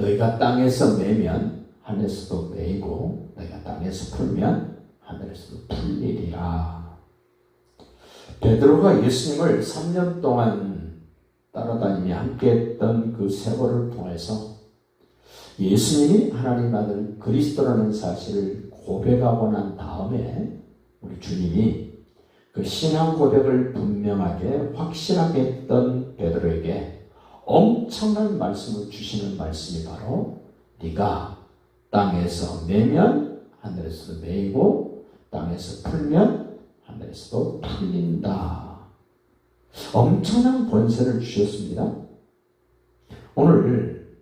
너희가 땅에서 매면 하늘에서도 매이고 너희가 땅에서 풀면 하늘에서도 풀리리라. 베드로가 예수님을 3년 동안 따라다니며 함께했던 그 세월을 통해서 예수님이 하나님 아들 그리스도라는 사실을 고백하고 난 다음에 우리 주님이 그 신앙 고백을 분명하게 확실하게 했던 베드로에게 엄청난 말씀을 주시는 말씀이 바로 네가 땅에서 매면 하늘에서도 매이고 땅에서 풀면 하늘에서도 풀린다. 엄청난 권세를 주셨습니다. 오늘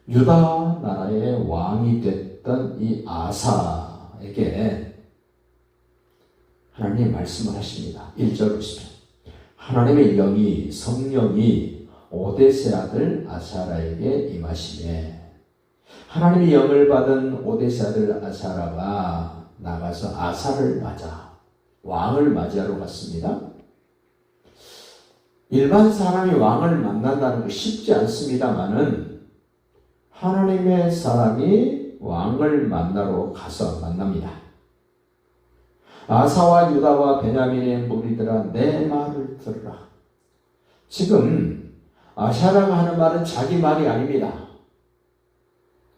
유다 나라의 왕이 됐던 이 아사에게 하나님이 말씀을 하십니다. 1절 보십시오. 하나님의 영이 성령이 오데세 아들 아사라에게 임하시매 하나님의 영을 받은 오데세 아들 아사라가 나가서 아사를 맞아 왕을 맞이하러 갔습니다. 일반 사람이 왕을 만난다는 거 쉽지 않습니다만은 하나님의 사람이 왕을 만나러 가서 만납니다. 아사와 유다와 베냐민의 무리들아 내 말을 들으라. 지금 아사라가 하는 말은 자기 말이 아닙니다.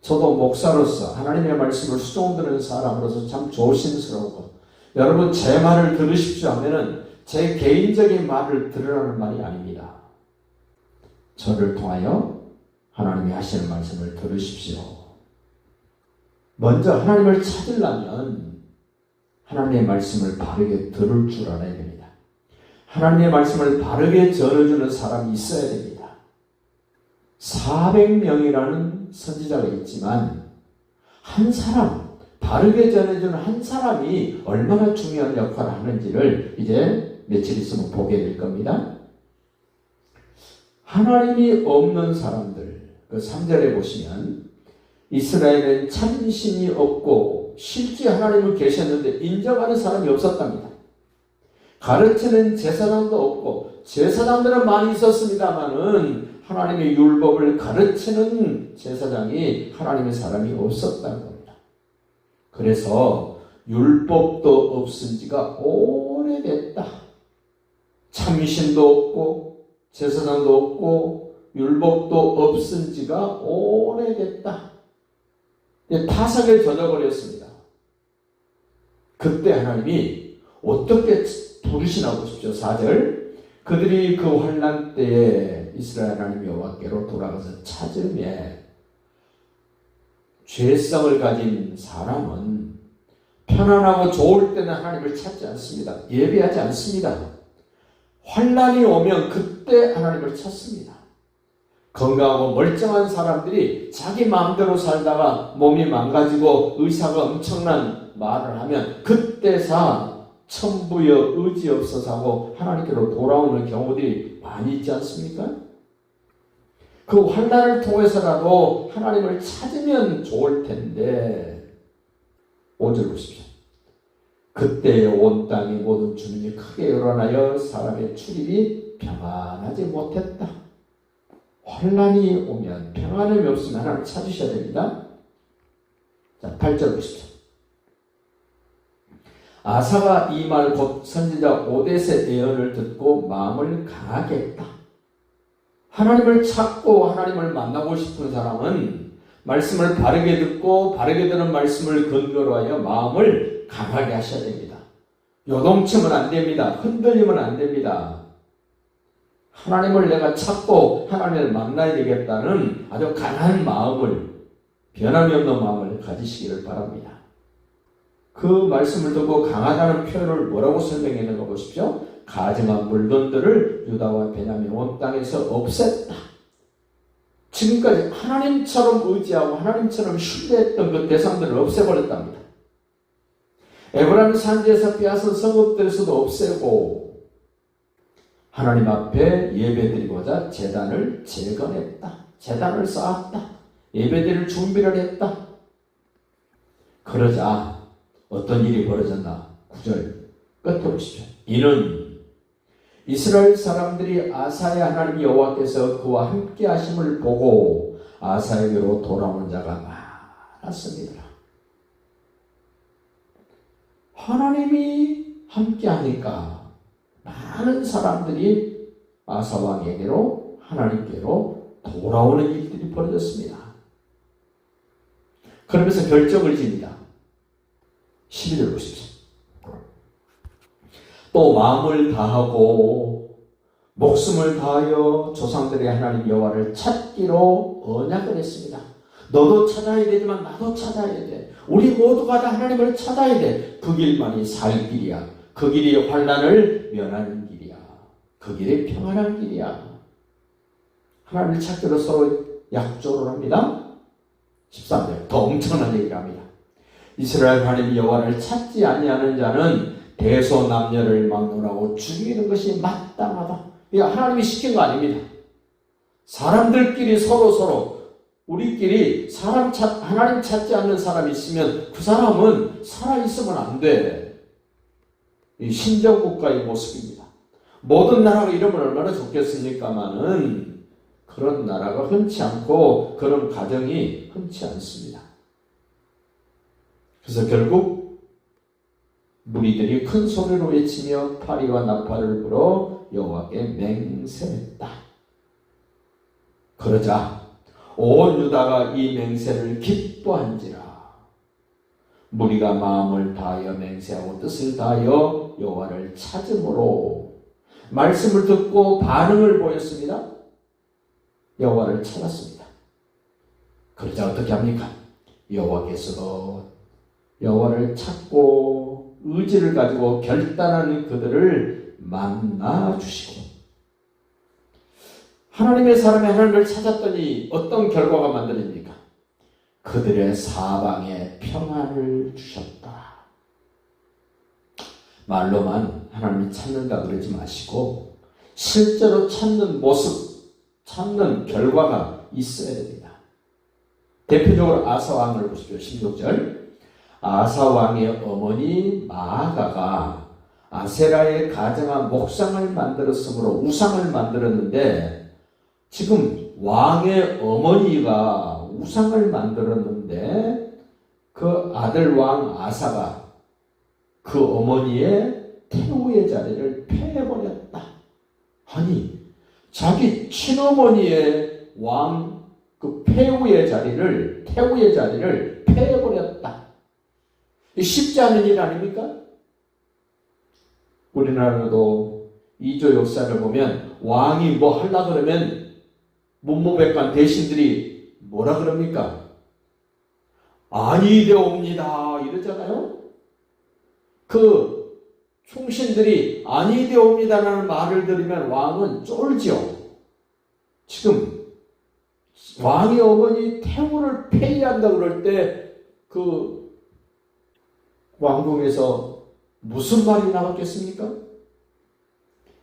저도 목사로서 하나님의 말씀을 수종드는 사람으로서 참 조심스러우고 여러분 제 말을 들으십시오 하면은 제 개인적인 말을 들으라는 말이 아닙니다. 저를 통하여 하나님이 하시는 말씀을 들으십시오. 먼저 하나님을 찾으려면 하나님의 말씀을 바르게 들을 줄 알아야 됩니다. 하나님의 말씀을 바르게 전해주는 사람이 있어야 됩니다. 400명이라는 선지자가 있지만 한 사람, 바르게 전해주는 한 사람이 얼마나 중요한 역할을 하는지를 이제 며칠 있으면 보게 될 겁니다. 하나님이 없는 사람들, 그 3절에 보시면 이스라엘은 참신이 없고 실제 하나님을 계셨는데 인정하는 사람이 없었답니다. 가르치는 제사장도 없고 제사장들은 많이 있었습니다만은 하나님의 율법을 가르치는 제사장이 하나님의 사람이 없었다는 겁니다. 그래서 율법도 없은 지가 오래됐다. 참신도 없고 제사장도 없고 율법도 없은 지가 오래됐다. 타락에 젖어버렸습니다. 그때 하나님이 어떻게 부르시나 보십시오. 4절 그들이 그 환난 때에 이스라엘 하나님 여호와께로 돌아가서 찾으매 죄성을 가진 사람은 편안하고 좋을 때는 하나님을 찾지 않습니다. 예배하지 않습니다. 환난이 오면 그때 하나님을 찾습니다. 건강하고 멀쩡한 사람들이 자기 마음대로 살다가 몸이 망가지고 의사가 엄청난 말을 하면 그때사 천부여 의지 없어서 하고 하나님께로 돌아오는 경우들이 많이 있지 않습니까? 그 환난을 통해서라도 하나님을 찾으면 좋을 텐데 5절 보십시오. 그때 온 땅의 모든 주민이 크게 일어나여 사람의 출입이 평안하지 못했다. 환난이 오면 평안함이 없으면 하나님을 찾으셔야 됩니다. 자, 8절 보십시오. 아사가 이 말 곧 선지자 오데세 예언을 듣고 마음을 강하게 했다. 하나님을 찾고 하나님을 만나고 싶은 사람은 말씀을 바르게 듣고 바르게 듣는 말씀을 근거로 하여 마음을 강하게 하셔야 됩니다. 요동치면 안 됩니다. 흔들리면 안 됩니다. 하나님을 내가 찾고 하나님을 만나야 되겠다는 아주 강한 마음을, 변함이 없는 마음을 가지시기를 바랍니다. 그 말씀을 듣고 강하다는 표현을 뭐라고 설명했는가 보십시오. 가증한 물건들을 유다와 베냐민 온 땅에서 없앴다. 지금까지 하나님처럼 의지하고 하나님처럼 신뢰했던 그 대상들을 없애버렸답니다. 에브라임 산지에서 빼앗은 성읍들에서도 없애고 하나님 앞에 예배드리고자 제단을 재건했다. 제단을 쌓았다. 예배드릴 준비를 했다. 그러자 어떤 일이 벌어졌나? 9절 끝에 보십시오. 이는 이스라엘 사람들이 아사의 하나님 여호와께서 그와 함께 하심을 보고 아사에게로 돌아오는 자가 많았습니다. 하나님이 함께하니까 많은 사람들이 아사 왕에게로 하나님께로 돌아오는 일들이 벌어졌습니다. 그러면서 결정을 지니다. 12절 보십시오. 또 마음을 다하고 목숨을 다하여 조상들의 하나님 여호와를 찾기로 언약을 했습니다. 너도 찾아야 되지만 나도 찾아야 돼. 우리 모두가 다 하나님을 찾아야 돼. 그 길만이 살 길이야. 그 길이 환난을 면하는 길이야. 그 길이 평안한 길이야. 하나님을 찾기로 서로 약조를 합니다. 13절 더 엄청난 얘기를 합니다. 이스라엘 하나님 여호와를 찾지 아니하는 자는 대소남녀를 막론하고 죽이는 것이 마땅하다. 이거 하나님이 시킨 거 아닙니다. 사람들끼리 서로 우리끼리 하나님 찾지 않는 사람이 있으면 그 사람은 살아있으면 안 돼. 이 신정국가의 모습입니다. 모든 나라가 이러면 얼마나 좋겠습니까마는 그런 나라가 흔치 않고 그런 가정이 흔치 않습니다. 그래서 결국 무리들이 큰 소리로 외치며 파리와 나팔을 불어 여호와께 맹세했다. 그러자 온 유다가 이 맹세를 기뻐한지라. 무리가 마음을 다하여 맹세하고 뜻을 다하여 여호와를 찾음으로 말씀을 듣고 반응을 보였습니다. 여호와를 찾았습니다. 그러자 어떻게 합니까? 여호와께서도 여호와를 찾고 의지를 가지고 결단하는 그들을 만나주시고 하나님의 사람이 하나님을 찾았더니 어떤 결과가 만들어집니까? 그들의 사방에 평안을 주셨다. 말로만 하나님을 찾는다 그러지 마시고 실제로 찾는 모습, 찾는 결과가 있어야 됩니다. 대표적으로 아사 왕을 보십시오. 16절 아사 왕의 어머니 마아가가 아세라의 가정한 목상을 만들었으므로 우상을 만들었는데 지금 왕의 어머니가 우상을 만들었는데 그 아들 왕 아사가 그 어머니의 태우의 자리를 패해버렸다. 아니 자기 친어머니의 왕 그 태우의 자리를 패해버렸다. 쉽지 않은 일 아닙니까? 우리나라도 이조 역사를 보면 왕이 뭐 하려고 그러면 문무백관 대신들이 뭐라 그럽니까? 아니되옵니다 이러잖아요. 그 충신들이 아니되옵니다라는 말을 들으면 왕은 쫄지요. 지금 왕의 어머니 태우를 폐위한다 그럴 때 그 왕궁에서 무슨 말이 나왔겠습니까?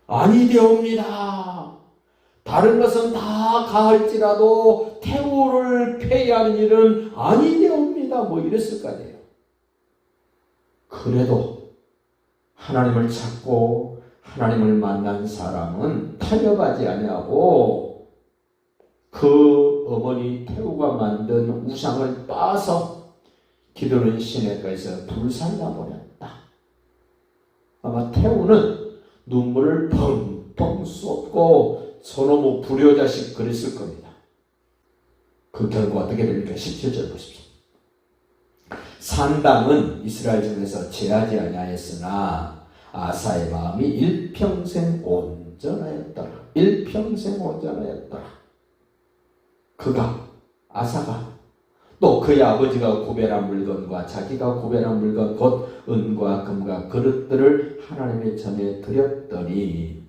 아니되옵니다. 다른 것은 다 가할지라도 태우를 폐위하는 일은 아니되옵니다. 뭐 이랬을 거 아니에요. 그래도 하나님을 찾고 하나님을 만난 사람은 타협하지 아니하고 그 어머니 태우가 만든 우상을 빠서 기도는 시내가에서 불살라 버렸다. 아마 태우는 눈물을 펑펑 쏟고 저놈의 불효자식 그랬을 겁니다. 그 결과 어떻게 됩니까? 17절 보십시오. 산당은 이스라엘 중에서 제하지 아니하였으나 아사의 마음이 일평생 온전하였더라. 일평생 온전하였더라. 아사가 또 그의 아버지가 구별한 물건과 자기가 구별한 물건 곧 은과 금과 그릇들을 하나님의 전에 드렸더니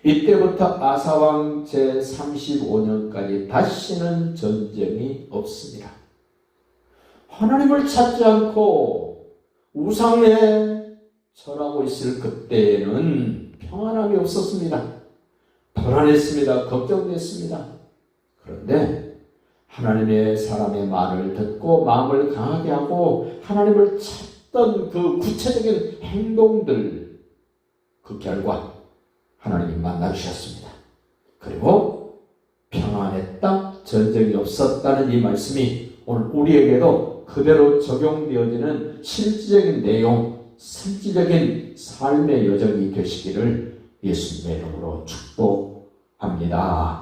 이때부터 아사왕 제35년까지 다시는 전쟁이 없습니다. 하나님을 찾지 않고 우상에 절하고 있을 그때에는 평안함이 없었습니다. 불안했습니다. 걱정됐습니다. 그런데 하나님의 사람의 말을 듣고 마음을 강하게 하고 하나님을 찾던 그 구체적인 행동들 그 결과 하나님이 만나주셨습니다. 그리고 평안의 땅 전적이 없었다는 이 말씀이 오늘 우리에게도 그대로 적용되어지는 실질적인 내용, 실질적인 삶의 여정이 되시기를 예수님의 이름으로 축복합니다.